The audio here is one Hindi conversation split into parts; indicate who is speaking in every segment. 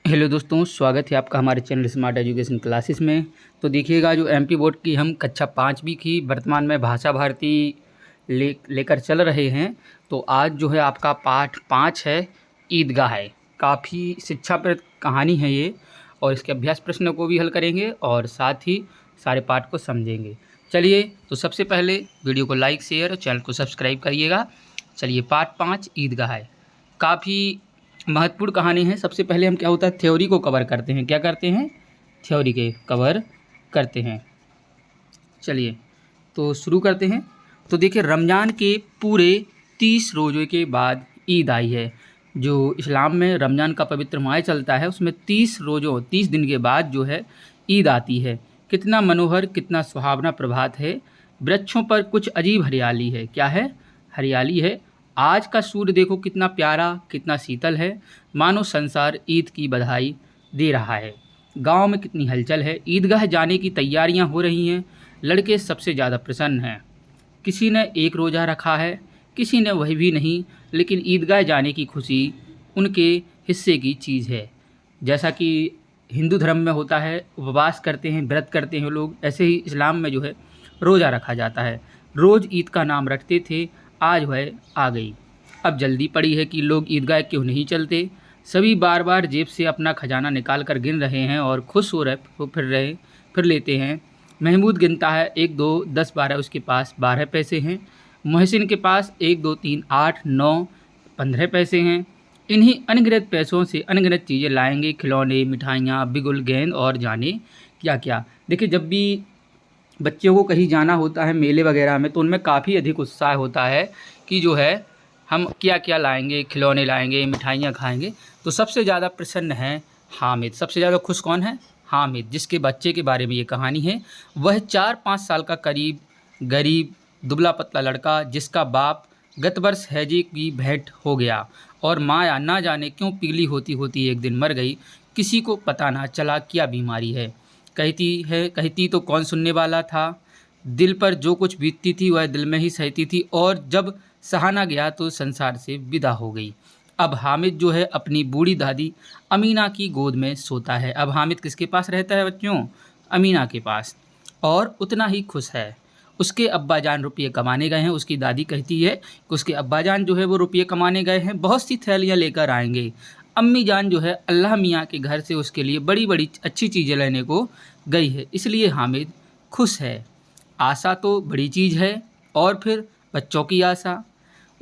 Speaker 1: हेलो दोस्तों, स्वागत है आपका हमारे चैनल स्मार्ट एजुकेशन क्लासेस में। तो देखिएगा, जो एमपी बोर्ड की हम कक्षा 5वीं की वर्तमान में भाषा भारती लेकर चल रहे हैं। तो आज जो है आपका पाठ 5 है, ईदगाह है। काफ़ी शिक्षाप्रद कहानी है ये, और इसके अभ्यास प्रश्नों को भी हल करेंगे और साथ ही सारे पाठ को समझेंगे। चलिए, तो सबसे पहले वीडियो को लाइक, शेयर और चैनल को सब्सक्राइब करिएगा। चलिए, पाठ 5 ईदगाह है। काफ़ी महत्वपूर्ण कहानी है। सबसे पहले हम क्या होता है, थ्योरी को कवर करते हैं। क्या करते हैं? थ्योरी के कवर करते हैं। चलिए, तो शुरू करते हैं। तो देखिए, रमज़ान के पूरे 30 रोज़े के बाद ईद आई है। जो इस्लाम में रमज़ान का पवित्र माह चलता है, उसमें 30 दिन के बाद जो है ईद आती है। कितना मनोहर, कितना सुहावना प्रभात है। वृक्षों पर कुछ अजीब हरियाली है। क्या है? हरियाली है। आज का सूर्य देखो कितना प्यारा, कितना शीतल है, मानो संसार ईद की बधाई दे रहा है। गांव में कितनी हलचल है। ईदगाह जाने की तैयारियां हो रही हैं। लड़के सबसे ज़्यादा प्रसन्न हैं। किसी ने एक रोज़ा रखा है, किसी ने वही भी नहीं, लेकिन ईदगाह जाने की खुशी उनके हिस्से की चीज़ है। जैसा कि हिंदू धर्म में होता है, उपवास करते हैं, व्रत करते हैं लोग, ऐसे ही इस्लाम में जो है रोज़ा रखा जाता है। रोज़ ईद का नाम रखते थे, आज वह आ गई। अब जल्दी पड़ी है कि लोग ईदगाह क्यों नहीं चलते। सभी बार बार जेब से अपना खजाना निकाल कर गिन रहे हैं और खुश हो फिर लेते हैं। महमूद गिनता है, 1 2 10 12, उसके पास 12 पैसे हैं। मोहसिन के पास 1 2 3 8 9 15 पैसे हैं। इन्हीं अनगिनत पैसों से अनगिनत चीज़ें लाएंगे, खिलौने, मिठाइयाँ, बिगुल, गेंद और जाने क्या क्या। देखिए, जब भी बच्चों को कहीं जाना होता है मेले वगैरह में, तो उनमें काफ़ी अधिक उत्साह होता है कि जो है हम क्या क्या लाएंगे, खिलौने लाएंगे, मिठाइयाँ खाएंगे। तो सबसे ज़्यादा प्रसन्न है हामिद। सबसे ज़्यादा खुश कौन है? हामिद, जिसके बच्चे के बारे में ये कहानी है। वह 4-5 साल का करीब गरीब दुबला पतला लड़का, जिसका बाप गत वर्ष हैजे की भेंट हो गया और माया ना जाने क्यों पीली होती होती एक दिन मर गई। किसी को पता ना चला क्या बीमारी है। कहती तो कौन सुनने वाला था। दिल पर जो कुछ बीतती थी वह दिल में ही सहती थी, और जब सहाना गया तो संसार से विदा हो गई। अब हामिद जो है अपनी बूढ़ी दादी अमीना की गोद में सोता है। अब हामिद किसके पास रहता है बच्चों? अमीना के पास। और उतना ही खुश है। उसके अब्बा जान रुपये कमाने गए हैं। उसकी दादी कहती है कि उसके अब्बा जान जो है वो रुपये कमाने गए हैं, बहुत सी थैलियाँ लेकर आएंगे। अम्मी जान जो है अल्लाह मियाँ के घर से उसके लिए बड़ी बड़ी अच्छी चीज़ें लेने को गई है। इसलिए हामिद खुश है। आशा तो बड़ी चीज़ है, और फिर बच्चों की आशा,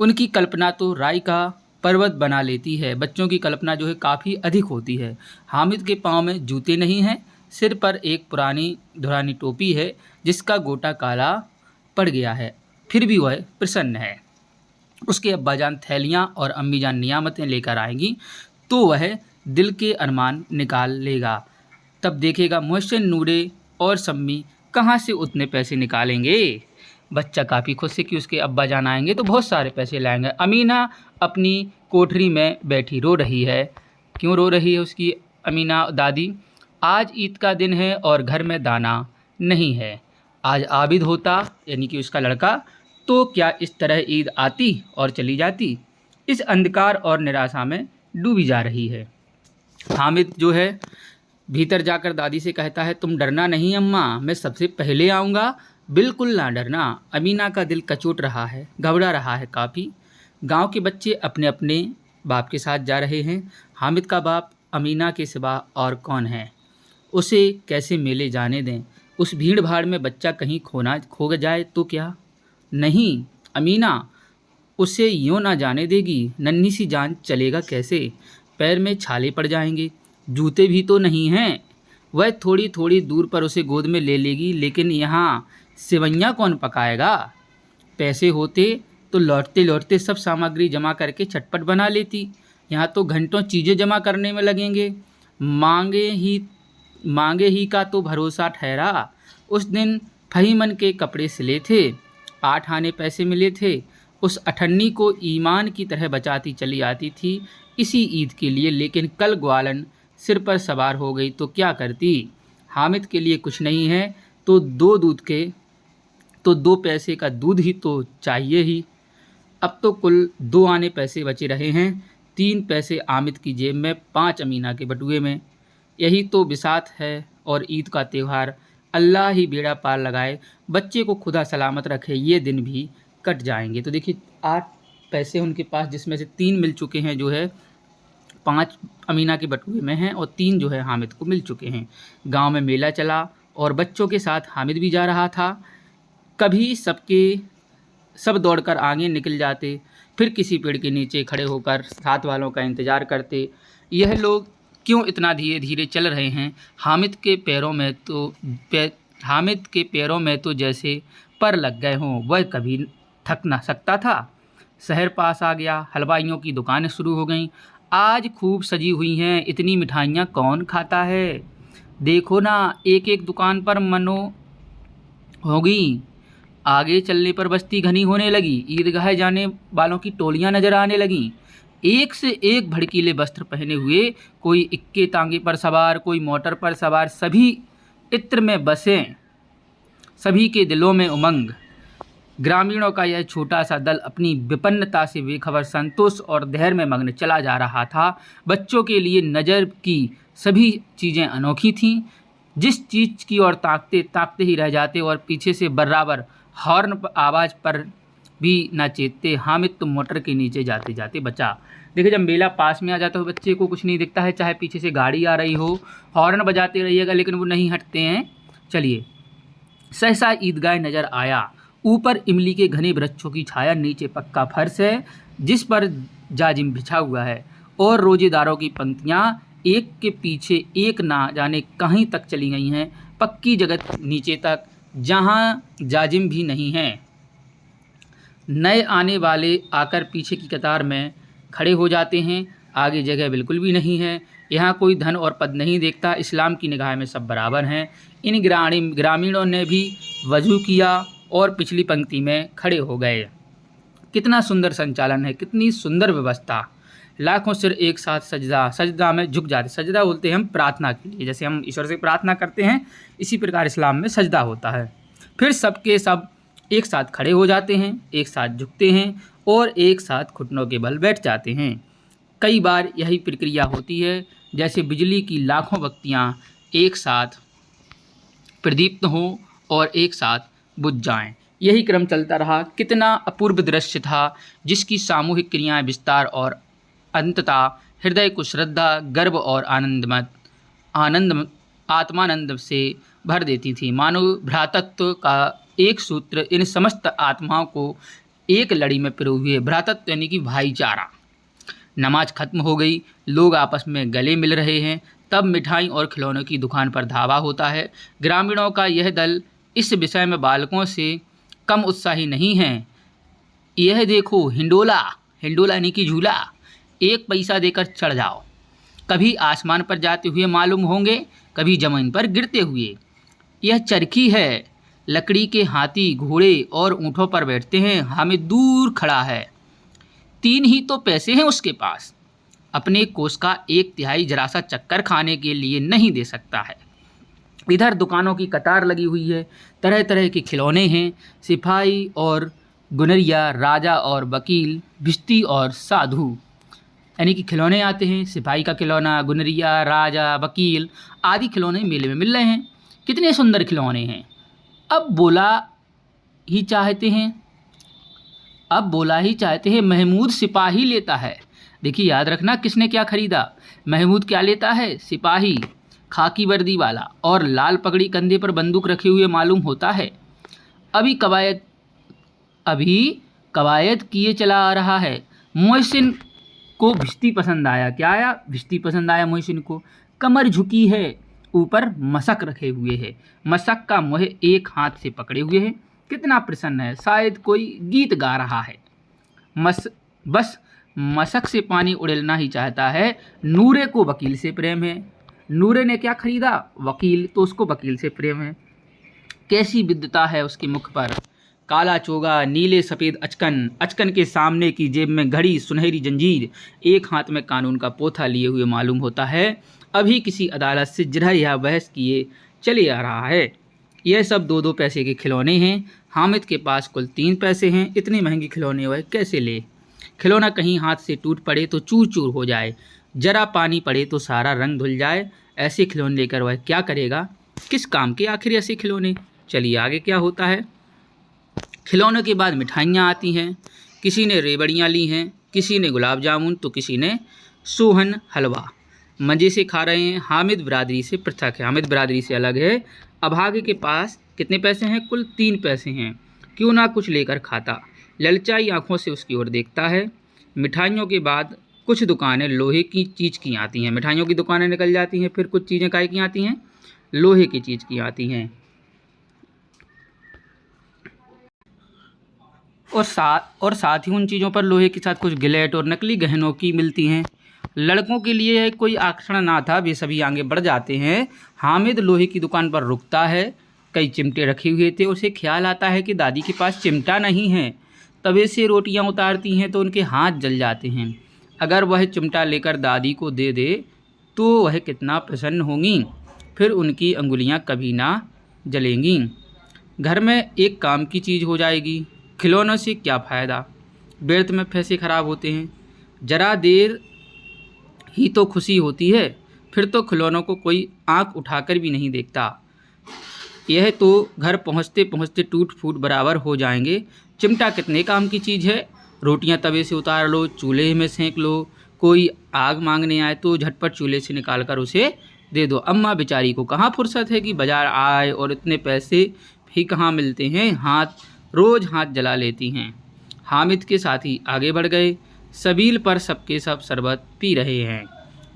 Speaker 1: उनकी कल्पना तो राई का पर्वत बना लेती है। बच्चों की कल्पना जो है काफ़ी अधिक होती है। हामिद के पाँव में जूते नहीं हैं, सिर पर एक पुरानी धुरानी टोपी है जिसका गोटा काला पड़ गया है, फिर भी वह प्रसन्न है। उसके अब्बाजान थैलियाँ और अम्मीजान नियामतें लेकर आएंगी तो वह दिल के अरमान निकाल लेगा। तब देखेगा मोहसिन, नूरे और सम्मी कहाँ से उतने पैसे निकालेंगे। बच्चा काफ़ी खुश है कि उसके अब्बा जान आएंगे तो बहुत सारे पैसे लाएंगे। अमीना अपनी कोठरी में बैठी रो रही है। क्यों रो रही है उसकी अमीना दादी? आज ईद का दिन है और घर में दाना नहीं है। आज आबिद होता, यानी कि उसका लड़का, तो क्या इस तरह ईद आती और चली जाती। इस अंधकार और निराशा में डूबी जा रही है। हामिद जो है भीतर जाकर दादी से कहता है, तुम डरना नहीं अम्मा, मैं सबसे पहले आऊँगा, बिल्कुल ना डरना। अमीना का दिल कचोट रहा है, घबरा रहा है काफ़ी। गांव के बच्चे अपने अपने बाप के साथ जा रहे हैं। हामिद का बाप अमीना के सिवा और कौन है? उसे कैसे मेले जाने दें? उस भीड़ भाड़ में बच्चा कहीं खो जाए तो क्या? नहीं, अमीना उसे यूँ ना जाने देगी। नन्ही सी जान चलेगा कैसे? पैर में छाले पड़ जाएंगे, जूते भी तो नहीं हैं। वह थोड़ी थोड़ी दूर पर उसे गोद में ले लेगी, लेकिन यहाँ सेवइयाँ कौन पकाएगा? पैसे होते तो लौटते लौटते सब सामग्री जमा करके चटपट बना लेती। यहाँ तो घंटों चीज़ें जमा करने में लगेंगे। मांगे ही मांगे ही का तो भरोसा ठहरा। उस दिन फहीमन के कपड़े सिले थे, 8 आने पैसे मिले थे। उस अठन्नी को ईमान की तरह बचाती चली आती थी इसी ईद के लिए, लेकिन कल ग्वालन सिर पर सवार हो गई तो क्या करती? हामिद के लिए कुछ नहीं है तो 2 पैसे का दूध ही तो चाहिए ही। अब तो कुल 2 आने पैसे बचे रहे हैं। 3 पैसे आमिद की जेब में, 5 अमीना के बटुए में। यही तो बिसात है और ईद का त्यौहार। अल्लाह ही बेड़ा पार लगाए, बच्चे को खुदा सलामत रखे, ये दिन भी कट जाएंगे। तो देखिए 8 पैसे उनके पास, जिसमें से 3 मिल चुके हैं, जो है 5 अमीना के बटुए में हैं और 3 जो है हामिद को मिल चुके हैं। गांव में मेला चला और बच्चों के साथ हामिद भी जा रहा था। कभी सब दौड़कर आगे निकल जाते, फिर किसी पेड़ के नीचे खड़े होकर साथ वालों का इंतज़ार करते। यह लोग क्यों इतना धीरे धीरे चल रहे हैं? हामिद के पैरों में तो जैसे पर लग गए हों। वह कभी थक ना सकता था। शहर पास आ गया, हलवाइयों की दुकानें शुरू हो गईं। आज खूब सजी हुई हैं, इतनी मिठाइयाँ कौन खाता है? देखो ना, एक एक दुकान पर मनो होगी। आगे चलने पर बस्ती घनी होने लगी। ईदगाह जाने वालों की टोलियां नजर आने लगीं। एक से एक भड़कीले वस्त्र पहने हुए, कोई इक्के तांगे पर सवार, कोई मोटर पर सवार, सभी इत्र में बसे, सभी के दिलों में उमंग। ग्रामीणों का यह छोटा सा दल अपनी विपन्नता से बेखबर, संतोष और धैर्य में मग्न चला जा रहा था। बच्चों के लिए नज़र की सभी चीज़ें अनोखी थीं। जिस चीज़ की ओर ताकते ताकते ही रह जाते और पीछे से बराबर हॉर्न आवाज़ पर भी न चेतते। हामिद तो मोटर के नीचे जाते जाते बचा। देखिए, जब मेला पास में आ जाता है बच्चे को कुछ नहीं दिखता है, चाहे पीछे से गाड़ी आ रही हो, हॉर्न बजाते रहिएगा लेकिन वो नहीं हटते हैं। चलिए, सहसा ईदगाह नज़र आया। ऊपर इमली के घने वृक्षों की छाया, नीचे पक्का फर्श है जिस पर जाजिम बिछा हुआ है और रोजेदारों की पंक्तियाँ एक के पीछे एक ना जाने कहीं तक चली गई हैं, पक्की जगह नीचे तक, जहाँ जाजिम भी नहीं है। नए आने वाले आकर पीछे की कतार में खड़े हो जाते हैं। आगे जगह बिल्कुल भी नहीं है। यहाँ कोई धन और पद नहीं देखता। इस्लाम की निगाह में सब बराबर हैं। इन ग्रामीणों ने भी वजू किया और पिछली पंक्ति में खड़े हो गए। कितना सुंदर संचालन है, कितनी सुंदर व्यवस्था। लाखों सिर एक साथ सजदा में झुक जाते। सजदा बोलते हैं हम प्रार्थना के लिए, जैसे हम ईश्वर से प्रार्थना करते हैं, इसी प्रकार इस्लाम में सजदा होता है। फिर सबके सब एक साथ खड़े हो जाते हैं, एक साथ झुकते हैं और एक साथ घुटनों के बल बैठ जाते हैं। कई बार यही प्रक्रिया होती है, जैसे बिजली की लाखों बत्तियाँ एक साथ प्रदीप्त हों और एक साथ बुझ जाएं। यही क्रम चलता रहा। कितना अपूर्व दृश्य था, जिसकी सामूहिक क्रियाएं विस्तार और अंततः हृदय को श्रद्धा, गर्व और आत्मानंद से भर देती थी। मानव भ्रातृत्व का एक सूत्र इन समस्त आत्माओं को एक लड़ी में पिरोए हुए। भ्रातृत्व यानी कि भाईचारा। नमाज खत्म हो गई, लोग आपस में गले मिल रहे हैं, तब मिठाई और खिलौनों की दुकान पर धावा होता है। ग्रामीणों का यह दल इस विषय में बालकों से कम उत्साही नहीं है। यह देखो, हिंडोला यानी कि झूला, 1 पैसा देकर चढ़ जाओ। कभी आसमान पर जाते हुए मालूम होंगे, कभी जमीन पर गिरते हुए। यह चरखी है, लकड़ी के हाथी, घोड़े और ऊँटों पर बैठते हैं। हामिद दूर खड़ा है, 3 ही तो पैसे हैं उसके पास। अपने कोष का 1/3 जरा सा चक्कर खाने के लिए नहीं दे सकता है। इधर दुकानों की कतार लगी हुई है, तरह तरह के खिलौने हैं। सिपाही और गुनरिया, राजा और वकील, भिश्ती और साधु, यानी कि खिलौने आते हैं। सिपाही का खिलौना, गुनरिया, राजा, वकील आदि खिलौने मेले में मिल रहे हैं। कितने सुंदर खिलौने हैं। अब बोला ही चाहते हैं महमूद सिपाही लेता है। देखिए, याद रखना किसने क्या खरीदा। महमूद क्या लेता है? सिपाही, खाकी वर्दी वाला और लाल पगड़ी, कंधे पर बंदूक रखे हुए मालूम होता है। अभी कवायद किए चला आ रहा है। मोहसिन को भिश्ती पसंद आया। क्या आया? भिश्ती पसंद आया मोहसिन को। कमर झुकी है, ऊपर मशक रखे हुए है। मशक का मोह एक हाथ से पकड़े हुए है। कितना प्रसन्न है, शायद कोई गीत गा रहा है। बस मशक से पानी उड़ेलना ही चाहता है। नूरे को वकील से प्रेम है। नूरे ने क्या खरीदा? वकील, तो उसको वकील से प्रेम है। कैसी विद्वता है उसके मुख पर। काला चोगा, नीले सफ़ेद अचकन के सामने की जेब में घड़ी, सुनहरी जंजीर, एक हाथ में कानून का पोथा लिए हुए मालूम होता है। अभी किसी अदालत से जिरह या बहस किए चले आ रहा है। यह सब 2-2 पैसे के खिलौने हैं। हामिद के पास कुल 3 पैसे हैं। इतने महंगे खिलौने वह कैसे ले? खिलौना कहीं हाथ से टूट पड़े तो चूर चूर हो जाए, जरा पानी पड़े तो सारा रंग धुल जाए। ऐसे खिलौने लेकर वह क्या करेगा, किस काम के आखिर ऐसे खिलौने। चलिए आगे क्या होता है। खिलौनों के बाद मिठाइयाँ आती हैं। किसी ने रेवड़ियाँ ली हैं, किसी ने गुलाब जामुन, तो किसी ने सोहन हलवा। मज़े से खा रहे हैं। हामिद बिरादरी से पृथक है, हामिद बिरादरी से अलग है। अभागे के पास कितने पैसे हैं, कुल 3 पैसे हैं। क्यों ना कुछ लेकर खाता, ललचाई आंखों से उसकी ओर देखता है। मिठाइयों के बाद कुछ दुकानें लोहे की चीज़ की आती हैं। मिठाइयों की दुकानें निकल जाती हैं, फिर कुछ चीज़ें काहे की आती हैं, लोहे की चीज़ की आती हैं। और साथ ही उन चीज़ों पर लोहे के साथ कुछ गिलेट और नकली गहनों की मिलती हैं। लड़कों के लिए कोई आकर्षण ना था, वे सभी आगे बढ़ जाते हैं। हामिद लोहे की दुकान पर रुकता है। कई चिमटे रखे हुए थे। उसे ख्याल आता है कि दादी के पास चिमटा नहीं है। तवे से रोटियां उतारती हैं तो उनके हाथ जल जाते हैं। अगर वह चिमटा लेकर दादी को दे दे तो वह कितना प्रसन्न होंगी, फिर उनकी अंगुलियां कभी ना जलेंगी। घर में एक काम की चीज़ हो जाएगी। खिलौनों से क्या फ़ायदा, व्यर्थ में पैसे खराब होते हैं। ज़रा देर ही तो खुशी होती है, फिर तो खिलौनों को कोई आंख उठाकर भी नहीं देखता। यह तो घर पहुंचते पहुंचते टूट फूट बराबर हो जाएंगे। चिमटा कितने काम की चीज़ है। रोटियां तवे से उतार लो, चूल्हे में सेंक लो, कोई आग मांगने आए तो झटपट चूल्हे से निकाल कर उसे दे दो। अम्मा बेचारी को कहाँ फुर्सत है कि बाजार आए, और इतने पैसे भी कहाँ मिलते हैं, रोज़ हाथ जला लेती हैं। हामिद के साथी आगे बढ़ गए। सबील पर सबके सब शरबत पी रहे हैं।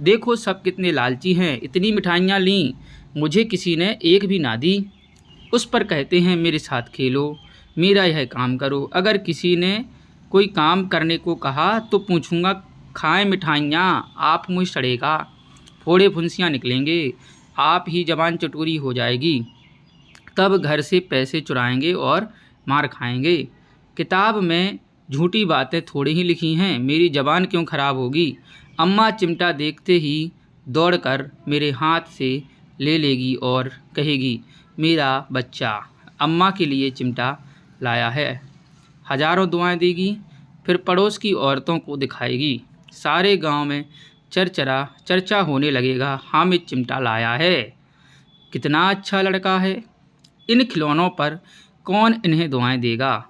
Speaker 1: देखो सब कितने लालची हैं, इतनी मिठाइयाँ लीं, मुझे किसी ने एक भी ना दी। उस पर कहते हैं मेरे साथ खेलो, मेरा यह काम करो। अगर किसी ने कोई काम करने को कहा तो पूछूंगा, खाएं मिठाइयाँ, आप मुँह सड़ेगा, फोड़े फुंसियाँ निकलेंगे, आप ही जबान चटोरी हो जाएगी। तब घर से पैसे चुराएंगे और मार खाएंगे। किताब में झूठी बातें थोड़ी ही लिखी हैं, मेरी ज़बान क्यों ख़राब होगी। अम्मा चिमटा देखते ही दौड़कर मेरे हाथ से ले लेगी और कहेगी, मेरा बच्चा अम्मा के लिए चिमटा लाया है। हज़ारों दुआएं देगी, फिर पड़ोस की औरतों को दिखाएगी। सारे गांव में चर्चा होने लगेगा, हामिद चिमटा लाया है, कितना अच्छा लड़का है। इन खिलौनों पर कौन इन्हें दुआएं देगा।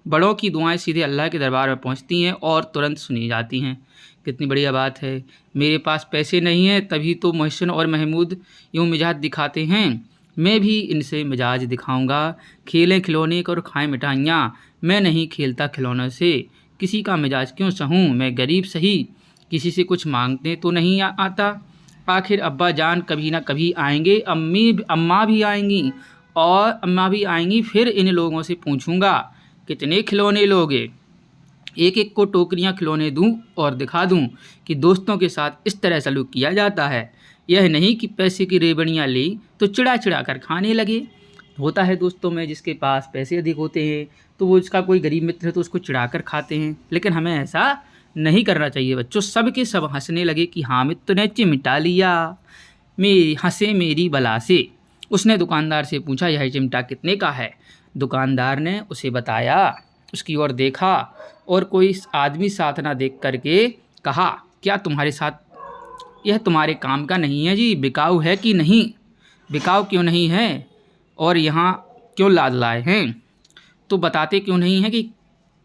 Speaker 1: बड़ों की दुआएं सीधे अल्लाह के दरबार में पहुंचती हैं और तुरंत सुनी जाती हैं। कितनी बढ़िया बात है। मेरे पास पैसे नहीं हैं, तभी तो मोहसिन और महमूद यूँ मिजाज दिखाते हैं। मैं भी इनसे मिजाज दिखाऊंगा। खेलें खिलौने और खाएं मिठाइयाँ, मैं नहीं खेलता खिलौनों से, किसी का मिजाज क्यों सहूँ। मैं गरीब सही, किसी से कुछ मांगने तो नहीं आता। आखिर अब्बा जान कभी ना कभी आएंगे, अम्मा भी आएंगी, फिर इन लोगों से पूछूंगा कितने खिलौने लोगे। एक एक को टोकरियां खिलौने दूं और दिखा दूं कि दोस्तों के साथ इस तरह सलूक किया जाता है। यह नहीं कि पैसे की रेवड़ियां ली तो चिड़ा चिड़ा कर खाने लगे। होता है दोस्तों में, जिसके पास पैसे अधिक होते हैं तो वो इसका कोई गरीब मित्र है तो उसको चिढ़ा कर खाते हैं, लेकिन हमें ऐसा नहीं करना चाहिए बच्चों। सब के सब हंसने लगे कि हामिद तूने चिमटा लिया, हंसे मेरी बला से। उसने दुकानदार से पूछा, यह चिमटा कितने का है। दुकानदार ने उसे बताया, उसकी ओर देखा और कोई आदमी साथ ना देख करके कहा, क्या तुम्हारे साथ, यह तुम्हारे काम का नहीं है जी, बिकाऊ है कि नहीं। बिकाऊ क्यों नहीं है और यहाँ क्यों लाद लाए हैं, तो बताते क्यों नहीं है कि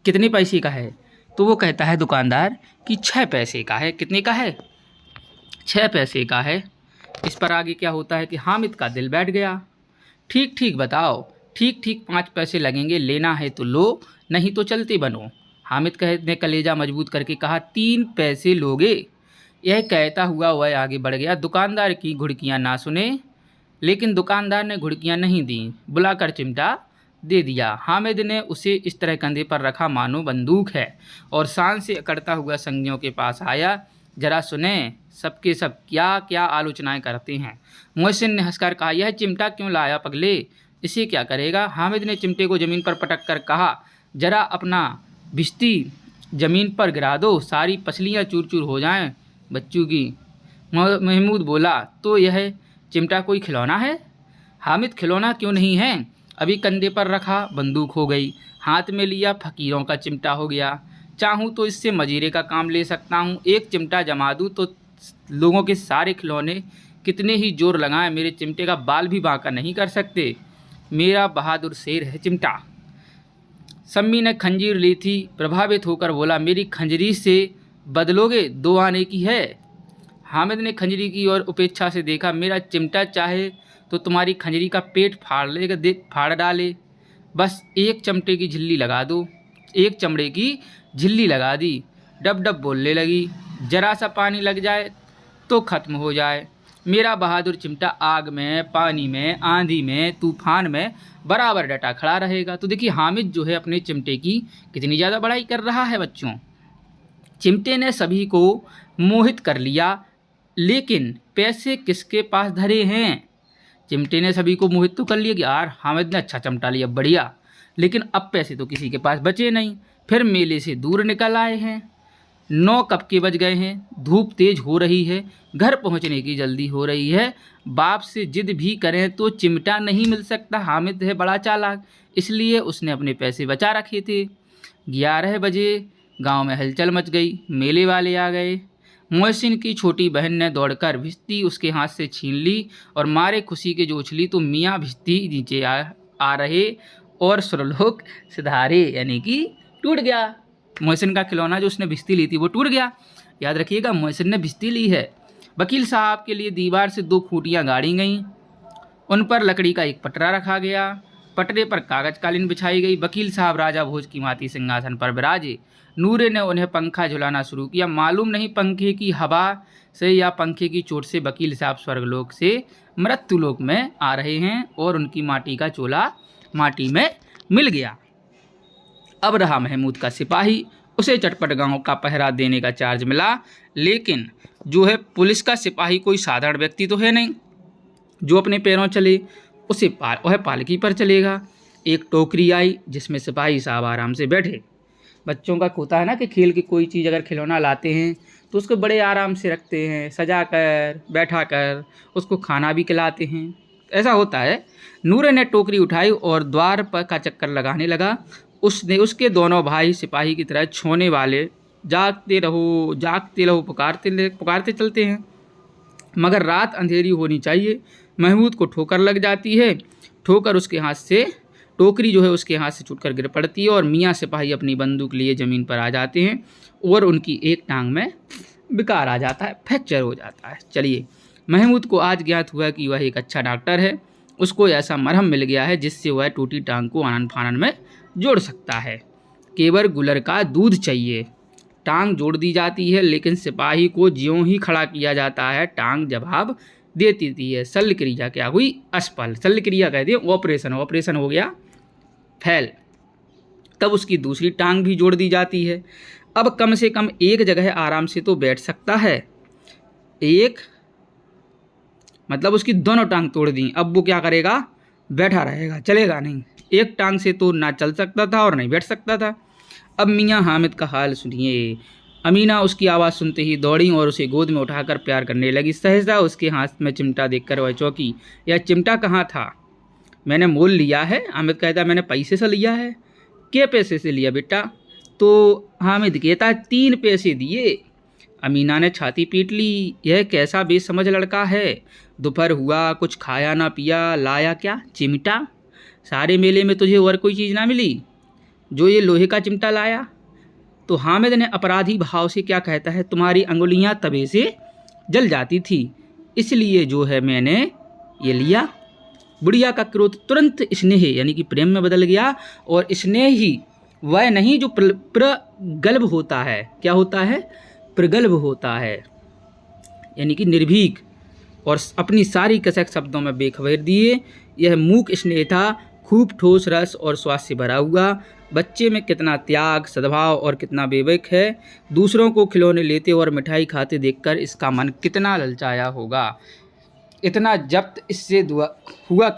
Speaker 1: कितने पैसे का है। तो वो कहता है दुकानदार कि 6 पैसे का है। कितने का है, 6 पैसे का है। इस पर आगे क्या होता है कि हामिद का दिल बैठ गया। ठीक ठीक बताओ, ठीक ठीक 5 पैसे लगेंगे, लेना है तो लो, नहीं तो चलते बनो। हामिद ने कलेजा मजबूत करके कहा, 3 पैसे लोगे। यह कहता हुआ वह आगे बढ़ गया। दुकानदार की घुड़कियाँ ना सुने, लेकिन दुकानदार ने घुड़कियाँ नहीं दी, बुलाकर चिमटा दे दिया। हामिद ने उसे इस तरह कंधे पर रखा मानो बंदूक है, और शान से अकड़ता हुआ संगियों के पास आया। जरा सुने सबके सब क्या क्या आलोचनाएं करते हैं। मोहसिन ने हंसकर कहा, यह चिमटा क्यों लाया पगले, इसे क्या करेगा। हामिद ने चिमटे को ज़मीन पर पटक कर कहा, जरा अपना भिश्ती ज़मीन पर गिरा दो, सारी पसलियाँ चूर चूर हो जाएं बच्चों की। महमूद बोला, तो यह चिमटा कोई खिलौना है। हामिद, खिलौना क्यों नहीं है, अभी कंधे पर रखा बंदूक हो गई। हाथ में लिया फ़कीरों का चिमटा हो गया। चाहूँ तो इससे मजीरे का काम ले सकता हूँ, एक चिमटा जमा दूँ तो लोगों के सारे खिलौने कितने ही जोर लगाएं मेरे चिमटे का बाल भी बांका नहीं कर सकते। मेरा बहादुर शेर है चिमटा। सम्मी ने खंजीर ली थी, प्रभावित होकर बोला, मेरी खंजरी से बदलोगे? 2 आने की है। हामिद ने खंजरी की ओर उपेक्षा से देखा। मेरा चिमटा चाहे तो तुम्हारी खंजरी का पेट फाड़ डाले, बस एक चमटे की झिल्ली लगा दो। एक चमड़े की झिल्ली लगा दी। डब डब बोलने लगी, जरा सा पानी लग जाए तो ख़त्म हो जाए। मेरा बहादुर चिमटा आग में, पानी में, आंधी में, तूफान में बराबर डटा खड़ा रहेगा। तो देखिए हामिद जो है अपने चिमटे की कितनी ज़्यादा बड़ाई कर रहा है बच्चों। चिमटे ने सभी को मोहित कर लिया, लेकिन पैसे किसके पास धरे हैं? चिमटे ने सभी को मोहित तो कर लिया कि यार हामिद ने अच्छा चिमटा लिया, बढ़िया, लेकिन अब पैसे तो किसी के पास बचे नहीं। फिर मेले से दूर निकल आए हैं। 9 कब के बज गए हैं, धूप तेज हो रही है, घर पहुंचने की जल्दी हो रही है। बाप से जिद भी करें तो चिमटा नहीं मिल सकता। हामिद है बड़ा चालाक, इसलिए उसने अपने पैसे बचा रखे थे। 11 बजे गांव में हलचल मच गई। मेले वाले आ गए। मोहसिन की छोटी बहन ने दौड़कर भिश्ती उसके हाथ से छीन ली और मारे खुशी के जो उछली तो मियाँ भिश्ती नीचे आ रहे और सुरलोक सिधारे, यानी कि टूट गया। मोहसिन का खिलौना जो उसने भिश्ती ली थी वो टूट गया। याद रखिएगा मोहसिन ने भिश्ती ली है। वकील साहब के लिए दीवार से 2 खूंटियाँ गाड़ी गईं, उन पर लकड़ी का एक पटरा रखा गया। पटरे पर कागज कालीन बिछाई गई। वकील साहब राजा भोज की माती सिंहासन पर विराजे। नूरे ने उन्हें पंखा झुलाना शुरू किया। मालूम नहीं पंखे की हवा से या पंखे की चोट से वकील साहब स्वर्गलोक से मृत्युलोक में आ रहे हैं और उनकी माटी का चोला माटी में मिल गया। अब रहा महमूद का सिपाही, उसे चटपट गांव का पहरा देने का चार्ज मिला, लेकिन जो है पुलिस का सिपाही कोई साधारण व्यक्ति तो है नहीं जो अपने पैरों चले, उसे वह पालकी पर चलेगा। एक टोकरी आई जिसमें सिपाही साहब आराम से बैठे। बच्चों का होता है ना कि खेल की कोई चीज़ अगर खिलौना लाते हैं तो उसको बड़े आराम से रखते हैं, सजा कर बैठा कर उसको खाना भी खिलाते हैं, ऐसा होता है। नूरे ने टोकरी उठाई और द्वार पर का चक्कर लगाने लगा। उसके दोनों भाई सिपाही की तरह छोने वाले जागते रहो पुकारते चलते हैं, मगर रात अंधेरी होनी चाहिए। महमूद को ठोकर लग जाती है। ठोकर उसके हाथ से, टोकरी जो है उसके हाथ से छूटकर गिर पड़ती है और मियाँ सिपाही अपनी बंदूक लिए ज़मीन पर आ जाते हैं और उनकी एक टांग में विकार आ जाता है, फ्रैक्चर हो जाता है। चलिए, महमूद को आज ज्ञात हुआ कि वह एक अच्छा डॉक्टर है। उसको ऐसा मरहम मिल गया है जिससे वह टूटी टांग को आनन फानन में जोड़ सकता है। केवल गुलर का दूध चाहिए। टांग जोड़ दी जाती है, लेकिन सिपाही को ज्यों ही खड़ा किया जाता है टांग जवाब दे देती है। शल्य क्रिया क्या हुई? असफल। शल्य क्रिया कहते हैं ऑपरेशन हो गया फेल। तब उसकी दूसरी टांग भी जोड़ दी जाती है। अब कम से कम एक जगह आराम से तो बैठ सकता है। एक मतलब उसकी दोनों टांग तोड़ दी, अब वो क्या करेगा? बैठा रहेगा, चलेगा नहीं। एक टांग से तो ना चल सकता था और नहीं बैठ सकता था। अब मियाँ हामिद का हाल सुनिए। अमीना उसकी आवाज़ सुनते ही दौड़ी और उसे गोद में उठाकर प्यार करने लगी। सहसा उसके हाथ में चिमटा देखकर वह चौंकी। यह चिमटा कहाँ था? मैंने मोल लिया है। हामिद कहता, मैंने पैसे से लिया है। क्या पैसे से लिया बेटा? तो हामिद कहता, 3 पैसे दिए। अमीना ने छाती पीट ली। यह कैसा बेसमझ लड़का है। दोपहर हुआ, कुछ खाया ना पिया, लाया क्या? चिमटा। सारे मेले में तुझे और कोई चीज़ ना मिली जो ये लोहे का चिमटा लाया? तो हामिद ने अपराधी भाव से क्या कहता है, तुम्हारी अंगुलियां तवे से जल जाती थी, इसलिए जो है मैंने ये लिया। बुढ़िया का क्रोध तुरंत स्नेह यानी कि प्रेम में बदल गया, और स्नेह ही वह नहीं जो प्रगल्भ होता है। क्या होता है? प्रगल्भ होता है, यानी कि निर्भीक, और अपनी सारी कसक शब्दों में बेखबर दिए। यह मूक स्नेह था, खूब ठोस रस और स्वाद से भरा हुआ। बच्चे में कितना त्याग, सद्भाव और कितना विवेक है। दूसरों को खिलौने लेते और मिठाई खाते देखकर इसका मन कितना ललचाया होगा। इतना जब्त इससे हुआ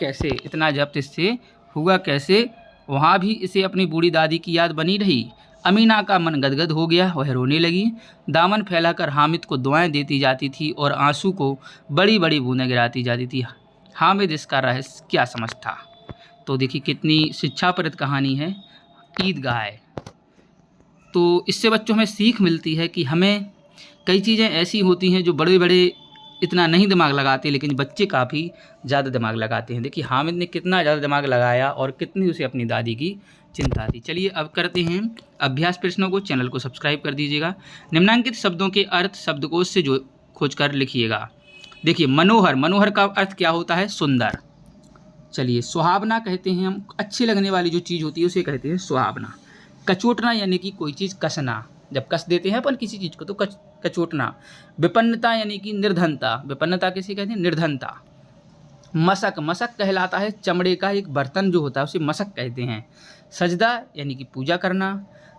Speaker 1: कैसे? वहाँ भी इसे अपनी बूढ़ी दादी की याद बनी रही। अमीना का मन गदगद हो गया, वह रोने लगी। दामन फैलाकर हामिद को दुआएं देती जाती थी और आंसू को बड़ी बड़ी बूंदें गिराती जाती थी। हामिद इसका रहस्य क्या समझता? तो देखिए कितनी शिक्षाप्रद कहानी है। ईदगाह। तो इससे बच्चों हमें सीख मिलती है कि हमें कई चीज़ें ऐसी होती हैं जो बड़े बड़े इतना नहीं दिमाग लगाते, लेकिन बच्चे काफ़ी ज़्यादा दिमाग लगाते हैं। देखिए हामिद ने कितना ज़्यादा दिमाग लगाया और कितनी उसे अपनी दादी की चिंता थी। चलिए अब करते हैं अभ्यास प्रश्नों को। चैनल को सब्सक्राइब कर दीजिएगा। निम्नांकित शब्दों के अर्थ शब्दकोश से जो खोज कर लिखिएगा। देखिए मनोहर, मनोहर का अर्थ क्या होता है? सुंदर। चलिए सुहावना कहते हैं हम, अच्छी लगने वाली जो चीज़ होती है उसे कहते हैं सुहावना। कचोटना यानी कि कोई चीज़ कसना, जब कस देते हैं अपन किसी चीज़ को तो कचोटना। विपन्नता यानी कि निर्धनता, विपन्नता किसे कहते हैं? निर्धनता। मशक, मशक कहलाता है चमड़े का एक बर्तन जो होता है उसे मशक कहते हैं। सजदा यानी कि पूजा करना।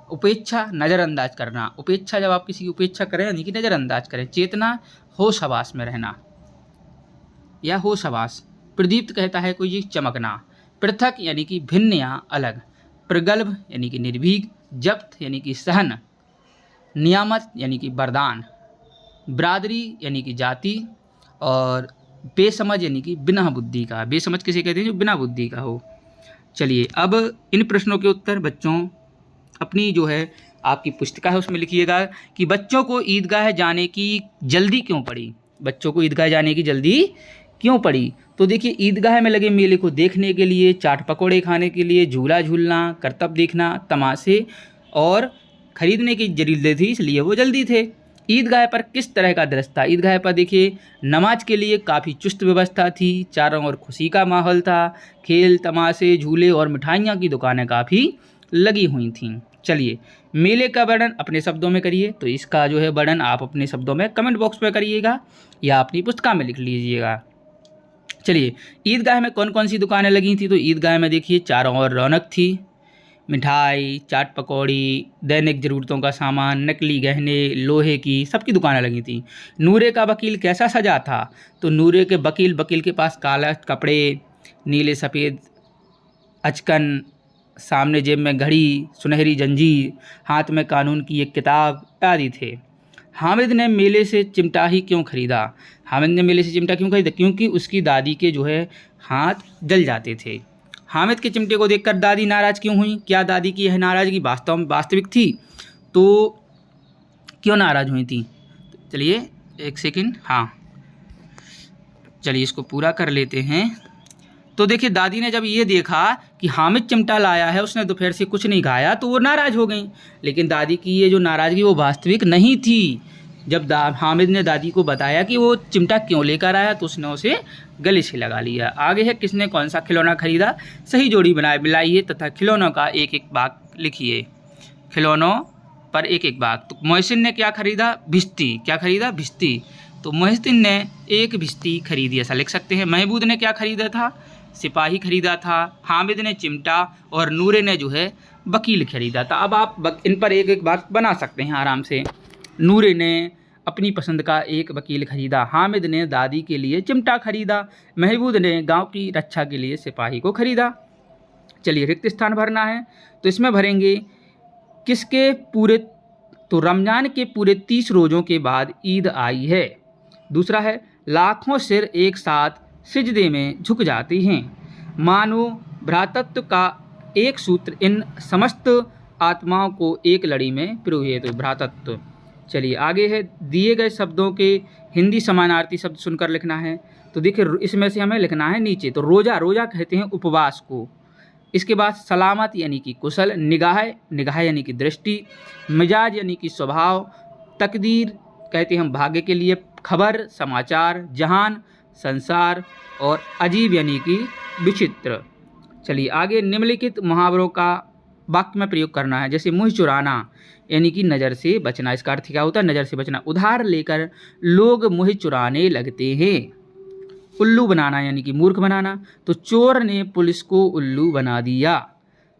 Speaker 1: उपेक्षा, नज़रअंदाज करना। उपेक्षा, जब आप किसी की उपेक्षा करें यानी कि नज़रअंदाज करें। चेतना, होश हवास में रहना या होश हवास। प्रदीप्त कहता है कोई चीज़ चमकना। पृथक यानी कि भिन्न या अलग। प्रगल्भ यानी कि निर्भीक। जब्त यानी कि सहन। नियामत यानी कि वरदान। बिरादरी यानी कि जाति। और बेसमझ यानी कि बिना बुद्धि का। बेसमझ किसे कहते हैं? जो बिना बुद्धि का हो। चलिए अब इन प्रश्नों के उत्तर बच्चों अपनी जो है आपकी पुस्तिका है उसमें लिखिएगा कि बच्चों को ईदगाह जाने की जल्दी क्यों पड़ी? बच्चों को ईदगाह जाने की जल्दी क्यों पड़ी? तो देखिए ईदगाह में लगे मेले को देखने के लिए, चाट पकौड़े खाने के लिए, झूला झूलना, करतब देखना, तमाशे और खरीदने की जरूरत थी, इसलिए वो जल्दी थे। ईदगाह पर किस तरह का दृश्य था? ईदगाह पर देखिए नमाज के लिए काफ़ी चुस्त व्यवस्था थी, चारों ओर खुशी का माहौल था, खेल तमाशे झूले और मिठाइयाँ की दुकानें काफ़ी लगी हुई थीं। चलिए मेले का वर्णन अपने शब्दों में करिए। तो इसका जो है वर्णन आप अपने शब्दों में कमेंट बॉक्स में करिएगा या अपनी पुस्तिका में लिख लीजिएगा। चलिए ईदगाह में कौन कौन सी दुकानें लगी थी? तो ईदगाह में देखिए चारों ओर रौनक थी, मिठाई, चाट पकौड़ी, दैनिक ज़रूरतों का सामान, नकली गहने, लोहे की सबकी दुकानें लगी थी। नूरे का वकील कैसा सजा था? तो नूरे के वकील के पास काला कपड़े, नीले सफ़ेद अचकन, सामने जेब में घड़ी, सुनहरी जंजीर, हाथ में कानून की एक किताब आदि थे। हामिद ने मेले से चिमटा ही क्यों खरीदा? हामिद ने मेले से चिमटा क्यों खरीदा? क्योंकि उसकी दादी के जो है हाथ जल जाते थे। हामिद के चिमटे को देखकर दादी नाराज़ क्यों हुई? क्या दादी की यह नाराज़गी वास्तविक थी? तो क्यों नाराज़ हुई थी? चलिए एक सेकंड, हाँ चलिए इसको पूरा कर लेते हैं। तो देखिए दादी ने जब ये देखा कि हामिद चिमटा लाया है, उसने दोपहर से कुछ नहीं खाया, तो वो नाराज़ हो गई। लेकिन दादी की ये जो नाराज़गी वो वास्तविक नहीं थी। जब हामिद ने दादी को बताया कि वो चिमटा क्यों लेकर आया तो उसने उसे गले से लगा लिया। आगे है किसने कौन सा खिलौना खरीदा? सही जोड़ी मिलाइए तथा खिलौनों का एक एक भाग लिखिए। खिलौनों पर एक एक भाग। तो मोहसिन ने क्या खरीदा? भिश्ती। क्या खरीदा? भिश्ती। तो मोहसिन ने एक भिश्ती खरीदी, ऐसा लिख सकते हैं। महबूद ने क्या खरीदा था? सिपाही खरीदा था। हामिद ने चिमटा और नूरे ने जो है वकील खरीदा था। अब आप इन पर एक एक बात बना सकते हैं आराम से। नूरे ने अपनी पसंद का एक वकील खरीदा, हामिद ने दादी के लिए चिमटा खरीदा, महबूद ने गांव की रक्षा के लिए सिपाही को खरीदा। चलिए रिक्त स्थान भरना है, तो इसमें भरेंगे किसके पूरे, तो रमज़ान के पूरे 30 रोज़ों के बाद ईद आई है। दूसरा है लाखों सिर एक साथ सिजदे में झुक जाते हैं। मानो भ्रातृत्व का एक सूत्र इन समस्त आत्माओं को एक लड़ी में पिरोए, तो भ्रातृत्व। चलिए आगे है दिए गए शब्दों के हिंदी समानार्थी शब्द सुनकर लिखना है। तो देखिए इसमें से हमें लिखना है नीचे, तो रोज़ा, रोज़ा कहते हैं उपवास को। इसके बाद सलामत यानी कि कुशल, निगाह, निगाह यानी कि दृष्टि, मिजाज यानी कि स्वभाव, तकदीर कहते हैं हम भाग्य के लिए, खबर समाचार, जहान संसार और अजीब यानी कि विचित्र। चलिए आगे निम्नलिखित मुहावरों का वाक्य में प्रयोग करना है। जैसे मुँह चुराना यानी कि नज़र से बचना, इसका अर्थ क्या होता है? नज़र से बचना। उधार लेकर लोग मुँह चुराने लगते हैं। उल्लू बनाना यानी कि मूर्ख बनाना, तो चोर ने पुलिस को उल्लू बना दिया।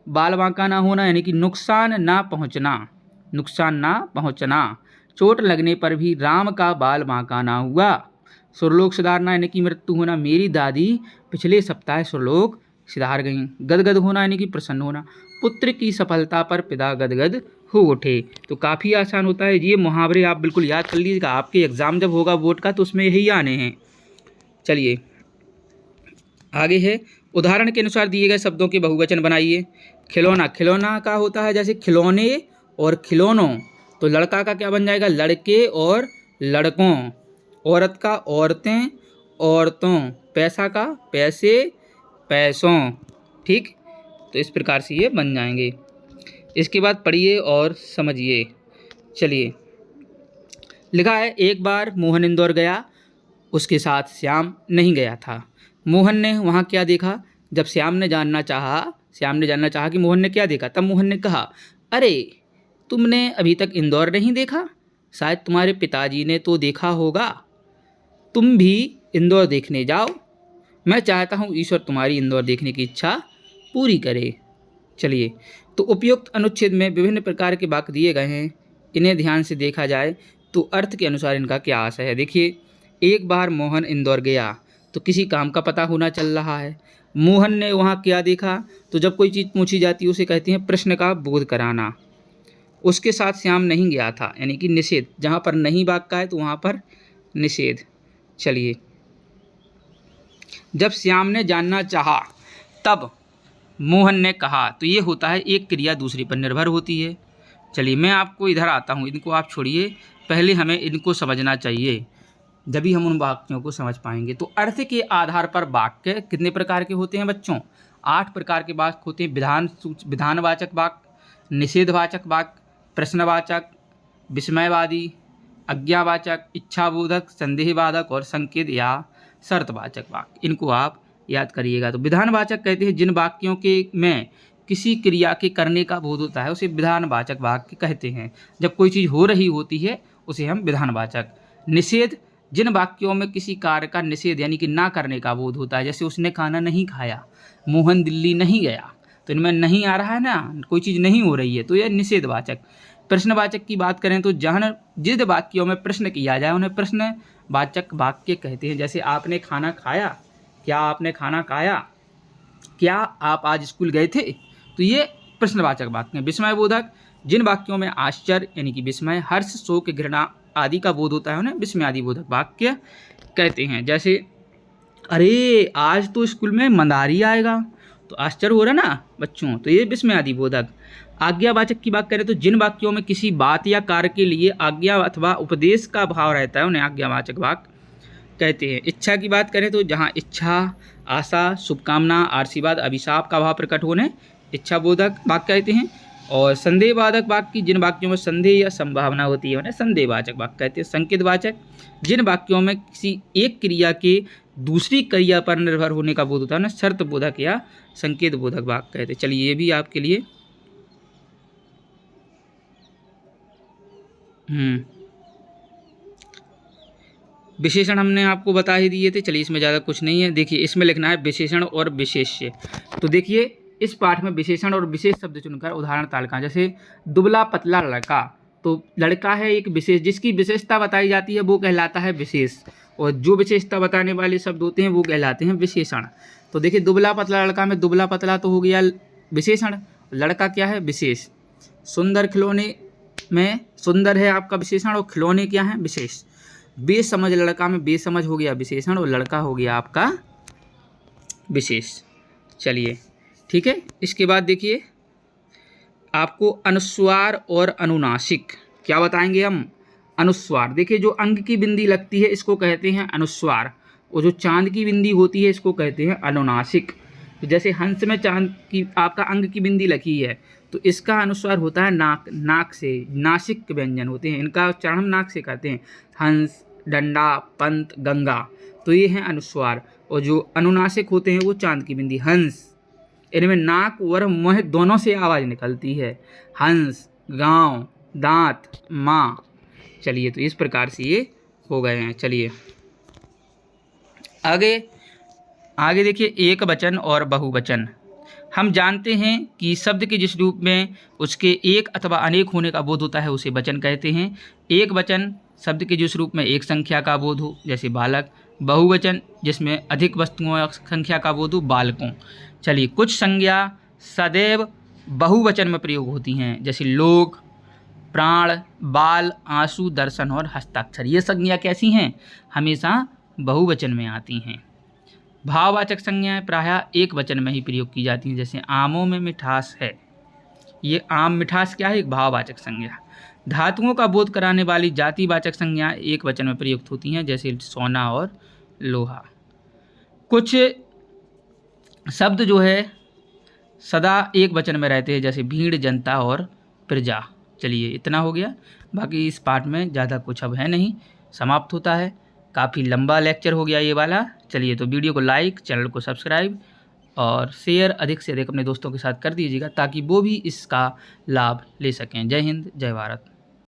Speaker 1: बाल बांका ना होना यानी कि नुकसान ना पहुंचना, नुकसान ना पहुंचना। चोट लगने पर भी राम का बाल बांका ना हुआ। सुरलोक सुधारना यानी कि मृत्यु होना, मेरी दादी पिछले सप्ताह सुरलोक सुधार गईं। गदगद होना यानी कि प्रसन्न होना, पुत्र की सफलता पर पिता गदगद हो उठे। तो काफ़ी आसान होता है, ये मुहावरे आप बिल्कुल याद कर लीजिएगा, आपके एग्ज़ाम जब होगा बोर्ड का तो उसमें यही आने हैं। चलिए आगे है उदाहरण के अनुसार दिए गए शब्दों के बहुवचन बनाइए। खिलौना, खिलौना का होता है जैसे खिलौने और खिलौनों, तो लड़का का क्या बन जाएगा, लड़के और लड़कों। औरत का औरतें, औरतों। पैसा का पैसे, पैसों। ठीक, तो इस प्रकार से ये बन जाएंगे। इसके बाद पढ़िए और समझिए। चलिए, लिखा है एक बार मोहन इंदौर गया, उसके साथ श्याम नहीं गया था। मोहन ने वहाँ क्या देखा? जब श्याम ने जानना चाहा कि मोहन ने क्या देखा, तब मोहन ने कहा, अरे तुमने अभी तक इंदौर नहीं देखा? शायद तुम्हारे पिताजी ने तो देखा होगा। तुम भी इंदौर देखने जाओ। मैं चाहता हूँ ईश्वर तुम्हारी इंदौर देखने की इच्छा पूरी करे। चलिए, तो उपयुक्त अनुच्छेद में विभिन्न प्रकार के वाक्य दिए गए हैं। इन्हें ध्यान से देखा जाए तो अर्थ के अनुसार इनका क्या आशय है। देखिए, एक बार मोहन इंदौर गया, तो किसी काम का पता होना चल रहा है। मोहन ने वहाँ क्या देखा, तो जब कोई चीज़ पूछी जाती है उसे कहते हैं प्रश्न का बोध कराना। उसके साथ श्याम नहीं गया था, यानी कि निषेध। जहाँ पर नहीं वाक्य है तो वहाँ पर निषेध। चलिए, जब श्याम ने जानना चाहा तब मोहन ने कहा, तो ये होता है एक क्रिया दूसरी पर निर्भर होती है। चलिए, मैं आपको इधर आता हूँ, इनको आप छोड़िए, पहले हमें इनको समझना चाहिए, जब भी हम उन वाक्यों को समझ पाएंगे। तो अर्थ के आधार पर वाक्य कितने प्रकार के होते हैं बच्चों? 8 प्रकार के वाक्य होते हैं। विधानवाचक वाक्य, निषेधवाचक वाक्य, प्रश्नवाचक, विस्मयवादी, आज्ञावाचक, इच्छाबोधक, संदेहवाचक और संकेत या शर्तवाचक वाक्य। इनको आप याद करिएगा। तो विधानवाचक कहते हैं जिन वाक्यों के में किसी क्रिया के करने का बोध होता है उसे विधानवाचक वाक्य कहते हैं। जब कोई चीज़ हो रही होती है उसे हम विधानवाचक। निषेध, जिन वाक्यों में किसी कार्य का निषेध यानी कि ना करने का बोध होता है, जैसे उसने खाना नहीं खाया, मोहन दिल्ली नहीं गया, तो इनमें नहीं आ रहा है ना, कोई चीज़ नहीं हो रही है, तो यह निषेधवाचक। प्रश्नवाचक की बात करें तो जहाँ जिस वाक्यों में प्रश्न किया जाए उन्हें प्रश्नवाचक वाक्य कहते हैं। जैसे आपने खाना खाया, क्या आपने खाना खाया, क्या आप आज स्कूल गए थे, तो ये प्रश्नवाचक वाक्य हैं। विस्मयबोधक, जिन वाक्यों में आश्चर्य यानी कि विस्मय, हर्ष, शोक, घृणा आदि का बोध होता है उन्हें विस्मयादिबोधक वाक्य कहते हैं। जैसे अरे आज तो स्कूल में मंदारी आएगा, तो आश्चर्य हो रहा ना बच्चों, तो ये विस्मयादिबोधक। आज्ञावाचक की बात करें तो जिन वाक्यों में किसी बात या कार्य के लिए आज्ञा अथवा उपदेश का भाव रहता है उन्हें आज्ञावाचक वाक्य कहते हैं। इच्छा की बात करें तो जहाँ इच्छा, आशा, शुभकामना, आशीर्वाद, अभिशाप का भाव प्रकट होने इच्छाबोधक वाक्य कहते हैं। और संदेहवाचक वाक्य, जिन वाक्यों में संदेह या संभावना होती है उन्हें संदेहवाचक वाक्य कहते हैं। संकेतवाचक, जिन वाक्यों में किसी एक क्रिया के दूसरी क्रिया पर निर्भर होने का बोध होता है उन्हें शर्तबोधक या संकेतबोधक वाक्य कहते हैं। चलिए, ये भी आपके लिए विशेषण हमने आपको बता ही दिए थे। चलिए, इसमें ज़्यादा कुछ नहीं है। देखिए, इसमें लिखना है विशेषण और विशेष्य। तो देखिए, इस पाठ में विशेषण और विशेष शब्द चुनकर उदाहरण तालिका, जैसे दुबला पतला लड़का, तो लड़का है एक विशेष, जिसकी विशेषता बताई जाती है वो कहलाता है विशेष, और जो विशेषता बताने वाले शब्द होते हैं वो कहलाते हैं विशेषण। तो देखिए, दुबला पतला लड़का में दुबला पतला तो हो गया विशेषण, लड़का क्या है विशेष। सुंदर खिलौने में सुंदर है आपका विशेषण और खिलौने क्या है विशेष। बेसमझ लड़का में बेसमझ हो गया विशेषण और लड़का हो गया आपका विशेष। चलिए, ठीक है। इसके बाद देखिए, आपको अनुस्वार और अनुनासिक क्या बताएंगे हम। अनुस्वार, देखिए जो अंग की बिंदी लगती है इसको कहते हैं अनुस्वार, और जो चांद की बिंदी होती है इसको कहते हैं अनुनासिक। तो जैसे हंस में चांद की आपका अंग की बिंदी लगी है तो इसका अनुस्वार होता है नाक, नाक से नासिक व्यंजन होते हैं, इनका उच्चारण हम नाक से करते हैं। हंस, डंडा, पंत, गंगा, तो ये हैं अनुस्वार। और जो अनुनासिक होते हैं वो चांद की बिंदी, हंस, इनमें नाक और मुंह दोनों से आवाज़ निकलती है। हंस, गांव, दांत, माँ। चलिए, तो इस प्रकार से ये हो गए हैं। चलिए आगे देखिए, एक वचन और बहुवचन। हम जानते हैं कि शब्द के जिस रूप में उसके एक अथवा अनेक होने का बोध होता है उसे वचन कहते हैं। एक वचन शब्द के जिस रूप में एक संख्या का बोध हो, जैसे बालक। बहुवचन जिसमें अधिक वस्तुओं या संख्या का बोध हो, बालकों। चलिए, कुछ संज्ञा सदैव बहुवचन में प्रयोग होती हैं, जैसे लोग, प्राण, बाल, आंसू, दर्शन और हस्ताक्षर। ये संज्ञा कैसी हैं, हमेशा बहुवचन में आती हैं। भाववाचक संज्ञाएं प्रायः एक वचन में ही प्रयोग की जाती हैं, जैसे आमों में मिठास है। ये आम मिठास क्या है? एक भाववाचक संज्ञा। धातुओं का बोध कराने वाली जातिवाचक संज्ञाएं एक वचन में प्रयुक्त होती हैं, जैसे सोना और लोहा। कुछ शब्द जो है सदा एक वचन में रहते हैं, जैसे भीड़, जनता और प्रजा। चलिए इतना हो गया, बाकी इस पार्ट में ज़्यादा कुछ अब है नहीं, समाप्त होता है। काफ़ी लंबा लेक्चर हो गया ये वाला। चलिए तो वीडियो को लाइक, चैनल को सब्सक्राइब और शेयर अधिक से अधिक अपने दोस्तों के साथ कर दीजिएगा, ताकि वो भी इसका लाभ ले सकें। जय हिंद, जय भारत।